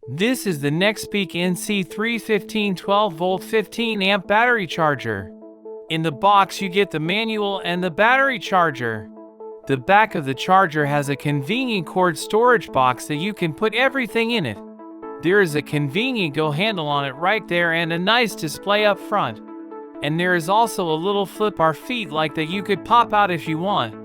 This is the NEXPEAK NC315 12-volt 15-amp battery charger. In the box you get the manual and the battery charger. The back of the charger has a convenient cord storage box that you can put everything in it. There is a convenient go handle on it right there and a nice display up front. And there is also a little flip or feet like that you could pop out if you want.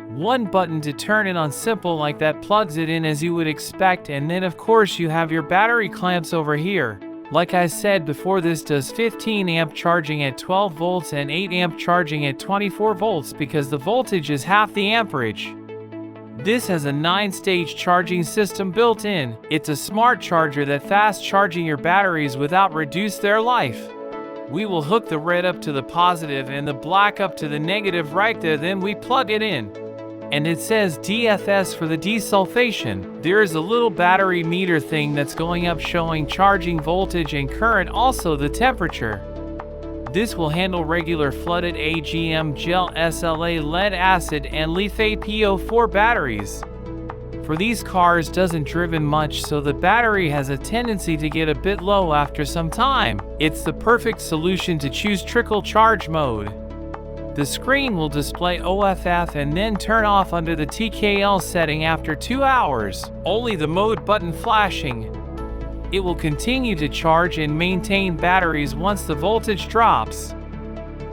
One button to turn it on, simple like that, plugs it in as you would expect, and then of course you have your battery clamps over here. Like I said before, this does 15 amp charging at 12 volts and 8 amp charging at 24 volts because the voltage is half the amperage. This has a 9-stage charging system built in. It's a smart charger that fast charging your batteries without reduce their life. We will hook the red up to the positive and the black up to the negative right there, then we plug it in. And it says DFS for the desulfation. There is a little battery meter thing that's going up showing charging voltage and current, also the temperature. This will handle regular flooded AGM, gel, SLA, lead acid, and LiFePO4 batteries. For these cars doesn't driven much, so the battery has a tendency to get a bit low after some time. It's the perfect solution to choose trickle charge mode. The screen will display OFF and then turn off under the TKL setting after 2 hours, only the mode button flashing. It will continue to charge and maintain batteries once the voltage drops.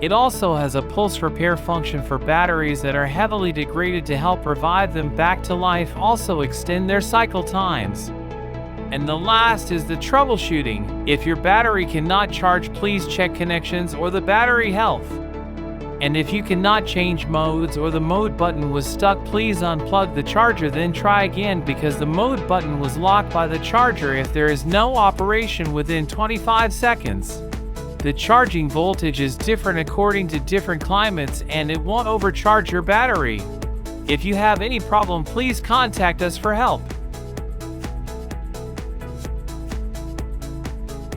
It also has a pulse repair function for batteries that are heavily degraded to help revive them back to life, also extend their cycle times. And the last is the troubleshooting. If your battery cannot charge, please check connections or the battery health. And if you cannot change modes or the mode button was stuck, please unplug the charger, then try again because the mode button was locked by the charger if there is no operation within 25 seconds. The charging voltage is different according to different climates and it won't overcharge your battery. If you have any problem, please contact us for help.